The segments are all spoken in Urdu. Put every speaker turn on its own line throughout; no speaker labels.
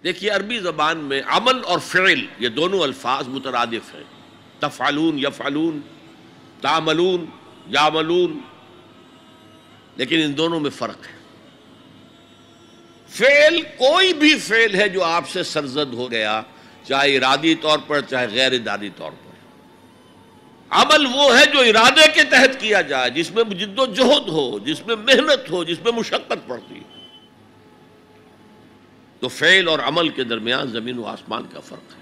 دیکھیے عربی زبان میں عمل اور فعل یہ دونوں الفاظ مترادف ہیں، تفعلون یفعلون، تعملون یعملون، لیکن ان دونوں میں فرق ہے۔ فعل کوئی بھی فعل ہے جو آپ سے سرزد ہو گیا، چاہے ارادی طور پر چاہے غیر ارادی طور پر۔ عمل وہ ہے جو ارادے کے تحت کیا جائے، جس میں جد و جہد ہو، جس میں محنت ہو، جس میں مشقت پڑتی ہے۔ تو فعل اور عمل کے درمیان زمین و آسمان کا فرق ہے۔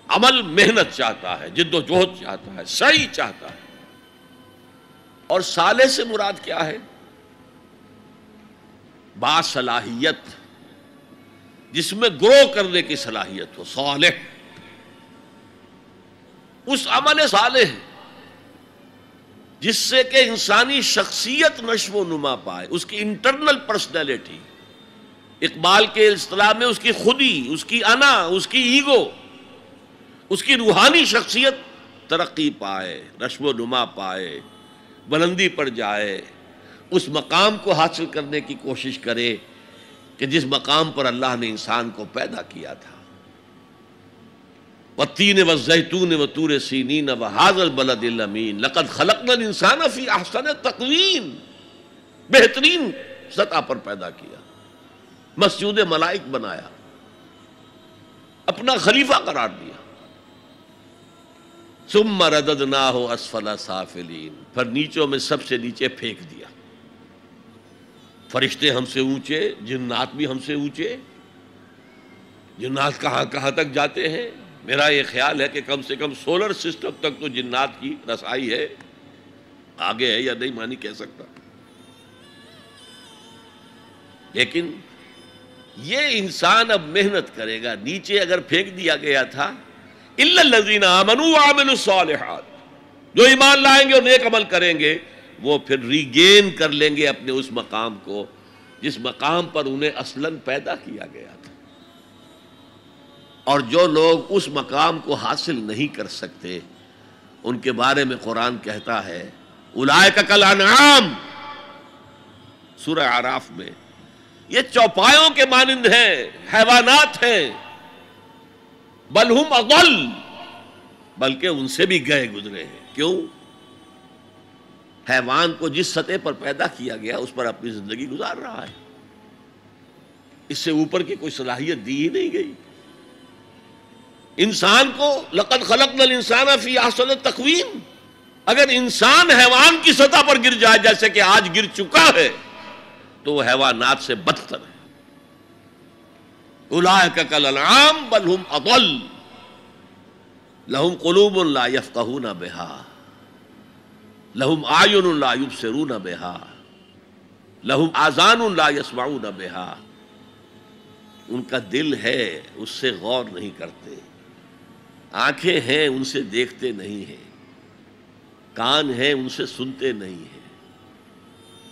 عمل محنت چاہتا ہے، جد و جہد چاہتا ہے، سعی چاہتا ہے۔ اور صالح سے مراد کیا ہے؟ باصلاحیت، جس میں گرو کرنے کی صلاحیت ہو، صالح۔ اس عمل صالح جس سے کہ انسانی شخصیت نشو و نما پائے، اس کی انٹرنل پرسنالٹی، اقبال کے اصطلاح میں اس کی خودی، اس کی انا، اس کی ایگو، اس کی روحانی شخصیت ترقی پائے، نشو و نما پائے، بلندی پر جائے، اس مقام کو حاصل کرنے کی کوشش کرے کہ جس مقام پر اللہ نے انسان کو پیدا کیا تھا۔ والتین والزیتون وطور سینین وہذا البلد الامین لقد خلقنا الانسان فی احسن تقویم، بہترین سطح پر پیدا کیا، مسجود ملائک بنایا، اپنا خلیفہ قرار دیا۔ ثم رددناہ اسفل سافلین، پھر نیچوں میں سب سے نیچے پھینک دیا۔ فرشتے ہم سے اونچے، جنات بھی ہم سے اونچے۔ جنات کہاں کہاں تک جاتے ہیں؟ میرا یہ خیال ہے کہ کم سے کم سولر سسٹم تک تو جنات کی رسائی ہے، آگے ہے یا نہیں میں نہیں کہہ سکتا۔ لیکن یہ انسان اب محنت کرے گا۔ نیچے اگر پھینک دیا گیا تھا الا الذین آمنوا وعملوا الصالحات، جو ایمان لائیں گے اور نیک عمل کریں گے وہ پھر ریگین کر لیں گے اپنے اس مقام کو جس مقام پر انہیں اصلاً پیدا کیا گیا تھا۔ اور جو لوگ اس مقام کو حاصل نہیں کر سکتے ان کے بارے میں قرآن کہتا ہے اولئک کالانعام، سورہ اعراف میں، یہ چوپایوں کے مانند ہیں، حیوانات ہیں، بل ہم اضل، بلکہ ان سے بھی گئے گزرے ہیں۔ کیوں؟ حیوان کو جس سطح پر پیدا کیا گیا اس پر اپنی زندگی گزار رہا ہے، اس سے اوپر کی کوئی صلاحیت دی ہی نہیں گئی۔ انسان کو لقد خلقنا الانسان فی احسن تقویم، اگر انسان حیوان کی سطح پر گر جائے جیسے کہ آج گر چکا ہے تو وہ حیوانات سے بدتر ہے۔ اولئک کالانعام بل ہم اضل لہم قلوب لا یفقہون بہا لہم اعین لا یبصرون بہا لہم آذان لا یسمعون بہا، ان کا دل ہے اس سے غور نہیں کرتے، آنکھیں ہیں ان سے دیکھتے نہیں ہیں، کان ہیں ان سے سنتے نہیں ہیں۔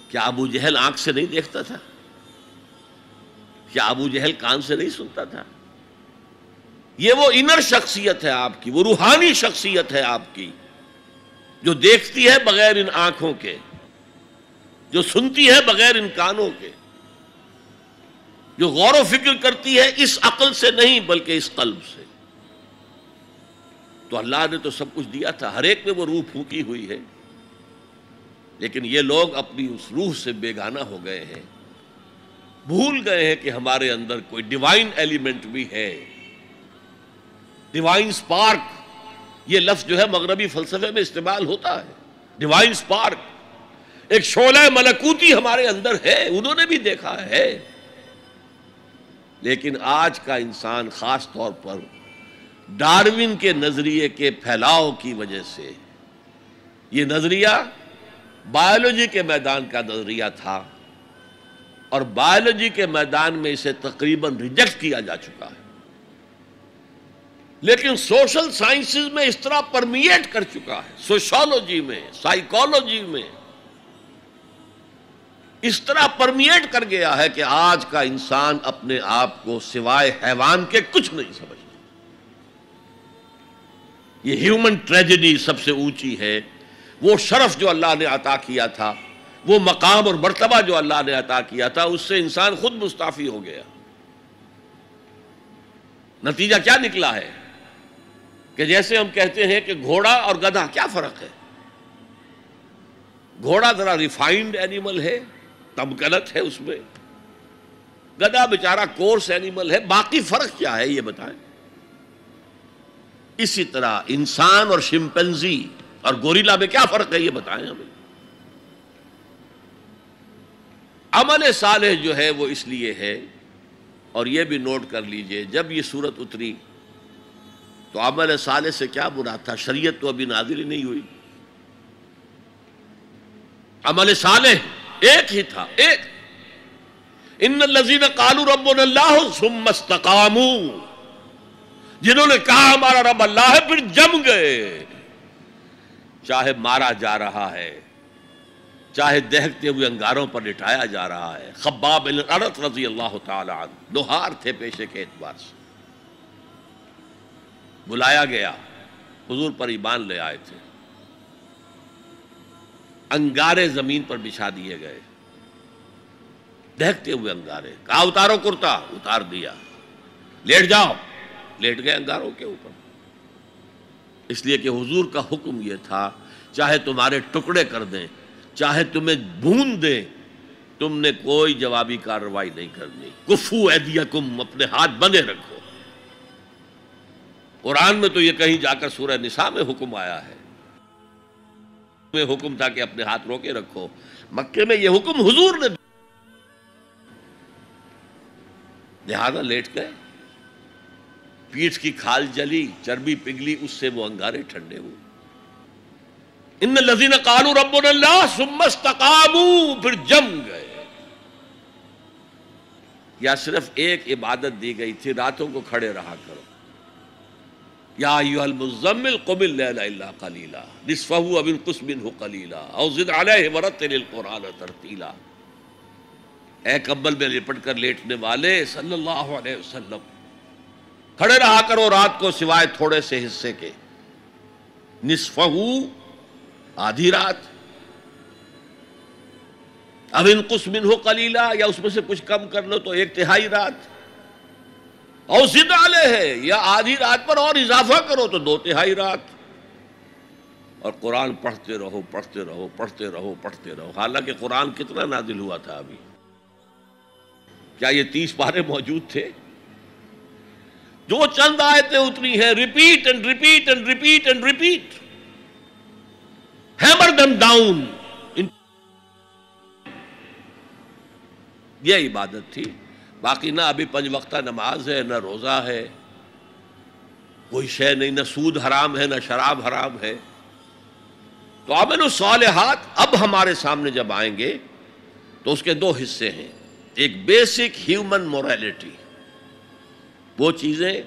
کیا ابو جہل آنکھ سے نہیں دیکھتا تھا؟ کیا ابو جہل کان سے نہیں سنتا تھا؟ یہ وہ انر شخصیت ہے آپ کی، وہ روحانی شخصیت ہے آپ کی، جو دیکھتی ہے بغیر ان آنکھوں کے، جو سنتی ہے بغیر ان کانوں کے، جو غور و فکر کرتی ہے اس عقل سے نہیں بلکہ اس قلب سے۔ تو اللہ نے تو سب کچھ دیا تھا، ہر ایک میں وہ روح پھونکی ہوئی ہے، لیکن یہ لوگ اپنی اس روح سے بیگانہ ہو گئے ہیں، بھول گئے ہیں کہ ہمارے اندر کوئی ڈیوائن ایلیمنٹ بھی ہے۔ ڈیوائن سپارک، یہ لفظ جو ہے مغربی فلسفے میں استعمال ہوتا ہے، ڈیوائن سپارک، ایک شعلہ ملکوتی ہمارے اندر ہے، انہوں نے بھی دیکھا ہے۔ لیکن آج کا انسان خاص طور پر ڈارون کے نظریے کے پھیلاؤ کی وجہ سے، یہ نظریہ بایولوجی کے میدان کا نظریہ تھا اور بایولوجی کے میدان میں اسے تقریباً ریجیکٹ کیا جا چکا ہے، لیکن سوشل سائنسز میں اس طرح پرمیٹ کر چکا ہے، سوشالوجی میں، سائیکالوجی میں اس طرح پرمیٹ کر گیا ہے کہ آج کا انسان اپنے آپ کو سوائے حیوان کے کچھ نہیں سمجھتا۔ یہ ہیومن ٹریجڈی سب سے اونچی ہے، وہ شرف جو اللہ نے عطا کیا تھا، وہ مقام اور مرتبہ جو اللہ نے عطا کیا تھا، اس سے انسان خود مستعفی ہو گیا۔ نتیجہ کیا نکلا ہے کہ جیسے ہم کہتے ہیں کہ گھوڑا اور گدھا، کیا فرق ہے؟ گھوڑا ذرا ریفائنڈ اینیمل ہے، تمکنت ہے اس میں، گدھا بیچارہ کورس اینیمل ہے، باقی فرق کیا ہے یہ بتائیں؟ اسی طرح انسان اور شمپینزی اور گوریلا میں کیا فرق ہے یہ بتائیں ہمیں؟ عمل صالح جو ہے وہ اس لیے ہے، اور یہ بھی نوٹ کر لیجئے، جب یہ صورت اتری تو عمل صالح سے کیا مراد تھا؟ شریعت تو ابھی نازل ہی نہیں ہوئی، عمل صالح ایک ہی تھا، ایک ان الذین قالوا ربنا اللہ ثم استقاموا، جنہوں نے کہا ہمارا رب اللہ ہے پھر جم گئے، چاہے مارا جا رہا ہے، چاہے دہکتے ہوئے انگاروں پر لٹایا جا رہا ہے۔ خباب بن الارت رضی اللہ تعالی عنہ لوہار تھے پیشے کے اعتبار سے، بلایا گیا، حضور پر ایمان لے آئے تھے، انگارے زمین پر بچھا دیے گئے، دہکتے ہوئے انگارے، کہا اتارو کرتا، اتار دیا، لیٹ جاؤ، لیٹ گئے انگاروں کے اوپر، اس لیے کہ حضور کا حکم یہ تھا چاہے تمہارے ٹکڑے کر دیں، چاہے تمہیں بھون دیں، تم نے کوئی جوابی کارروائی نہیں کرنی، کفو ایدیکم، اپنے ہاتھ بندے رکھو۔ قرآن میں تو یہ کہیں جا کر سورہ نساء میں حکم آیا ہے، میں حکم تھا کہ اپنے ہاتھ روکے رکھو، مکے میں یہ حکم حضور نے، لہذا لیٹ گئے، پیٹھ کی کھال جلی، چربی پگھلی، اس سے وہ انگارے ٹھنڈے ہوئے۔ ان الذین قالوا ربنا اللہ ثم استقاموا، پھر جم گئے۔ یا صرف ایک عبادت دی گئی تھی، راتوں کو کھڑے رہا کرو، یا ایھا المزمل قم اللیل الا قلیلا نصفہ او انقص منہ قلیلا او زد علیہ ورتل القرآن ترتیلا۔ اے کمبل میں لپٹ کر لیٹنے والے صلی اللہ علیہ وسلم، کھڑے رہا کرو رات کو سوائے تھوڑے سے حصے کے، نصفہ، آدھی رات، اب انقص منہ قلیلا، یا اس میں سے کچھ کم کر لو تو ایک تہائی رات، اور زد علیہ، یا آدھی رات پر اور اضافہ کرو تو دو تہائی رات، اور قرآن پڑھتے رہو پڑھتے رہو پڑھتے رہو پڑھتے رہو۔ حالانکہ قرآن کتنا نازل ہوا تھا ابھی؟ کیا یہ 30 پارے موجود تھے؟ جو چند آیتیں اتری ہیں، repeat and repeat and repeat and repeat, hammer them down, یہ عبادت تھی۔ باقی نہ ابھی 5 وقتہ نماز ہے، نہ روزہ ہے، کوئی شے نہیں، نہ سود حرام ہے، نہ شراب حرام ہے۔ تو عمل الصالحات اب ہمارے سامنے جب آئیں گے تو اس کے 2 حصے ہیں، ایک بیسک ہیومن موریلٹی، وہ چیزیں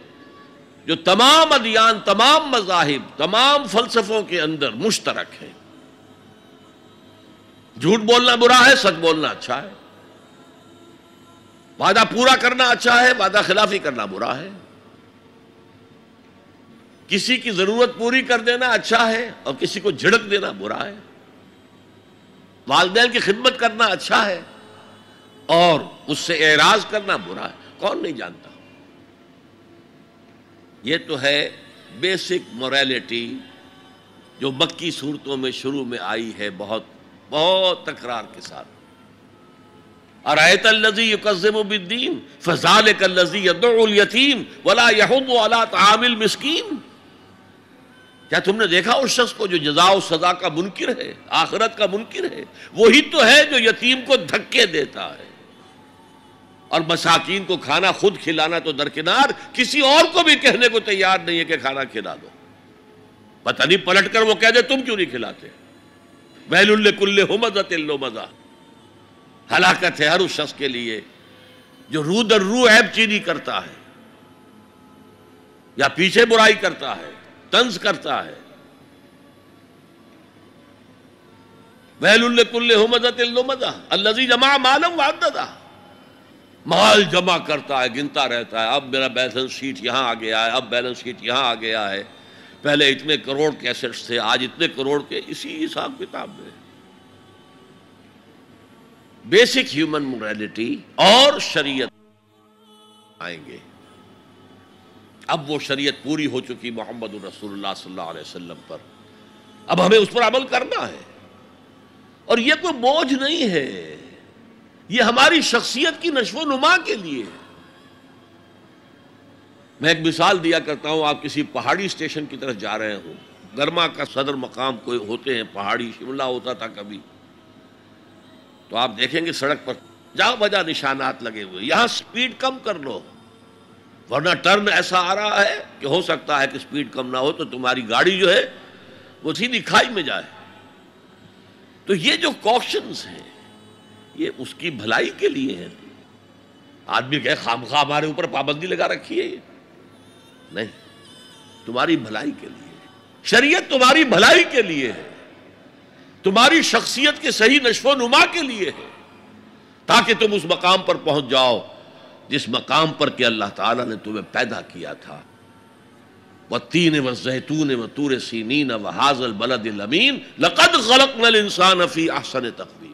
جو تمام ادیان، تمام مذاہب، تمام فلسفوں کے اندر مشترک ہیں۔ جھوٹ بولنا برا ہے، سچ بولنا اچھا ہے، وعدہ پورا کرنا اچھا ہے، وعدہ خلافی کرنا برا ہے، کسی کی ضرورت پوری کر دینا اچھا ہے اور کسی کو جھڑک دینا برا ہے، والدین کی خدمت کرنا اچھا ہے اور اس سے اعراض کرنا برا ہے، کون نہیں جانتا؟ یہ تو ہے بیسک موریلٹی جو مکی صورتوں میں شروع میں آئی ہے، بہت بہت تکرار کے ساتھ۔ ارأیت الذی یکذب بالدین فذلک الذی یدعو الیتیم ولا یحض علی طعام المسکین۔ کیا تم نے دیکھا اس شخص کو جو جزا و سزا کا منکر ہے، آخرت کا منکر ہے؟ وہی تو ہے جو یتیم کو دھکے دیتا ہے اور مساکین کو کھانا خود کھلانا تو درکنار، کسی اور کو بھی کہنے کو تیار نہیں ہے کہ کھانا کھلا دو۔ پتہ نہیں پلٹ کر وہ کہہ دے تم کیوں نہیں کھلاتے۔ ویل لکل ہمزۃ لمزہ، ہلاکت ہے ہر اس شخص کے لیے جو رو در رو عیب چینی کرتا ہے یا پیچھے برائی کرتا ہے، طنز کرتا ہے۔ ویل لکل ہمزۃ لمزہ الذی جمع مالا وعددہ، مال جمع کرتا ہے، گنتا رہتا ہے، اب میرا بیلنس شیٹ یہاں آ گیا ہے، اب بیلنس شیٹ یہاں آ گیا ہے، پہلے اتنے کروڑ کے ایسٹس تھے، آج اتنے کروڑ کے، اسی حساب کتاب میں۔ بیسک ہیومن موریلٹی اور شریعت آئیں گے۔ اب وہ شریعت پوری ہو چکی محمد رسول اللہ صلی اللہ علیہ وسلم پر، اب ہمیں اس پر عمل کرنا ہے۔ اور یہ کوئی بوجھ نہیں ہے، یہ ہماری شخصیت کی نشو و نما کے لیے ہے۔ میں ایک مثال دیا کرتا ہوں، آپ کسی پہاڑی اسٹیشن کی طرف جا رہے ہوں، گرما کا صدر مقام کوئی ہوتے ہیں پہاڑی، شملہ ہوتا تھا کبھی، تو آپ دیکھیں گے سڑک پر جہاں بجا نشانات لگے ہوئے، یہاں سپیڈ کم کر لو ورنہ ٹرن ایسا آ رہا ہے کہ ہو سکتا ہے کہ سپیڈ کم نہ ہو تو تمہاری گاڑی جو ہے وہ سیدھی کھائی میں جائے۔ تو یہ جو کوشنز ہیں یہ اس کی بھلائی کے لیے ہیں۔ آدمی کہے خامخواہ ہمارے اوپر پابندی لگا رکھی ہے، یہ نہیں، تمہاری بھلائی کے لیے شریعت، تمہاری بھلائی کے لیے ہے، تمہاری شخصیت کے صحیح نشو و نما کے لیے ہے، تاکہ تم اس مقام پر پہنچ جاؤ جس مقام پر کہ اللہ تعالیٰ نے تمہیں پیدا کیا تھا۔ وَالتِّينِ وَالزَّيْتُونِ وَطُورِ سِينِينَ وَهَٰذَا الْبَلَدِ الْأَمِينِ لَقَدْ خَلَقْنَا الْإِنسَانَ فِي أَحْسَنِ تَقْوِيمٍ۔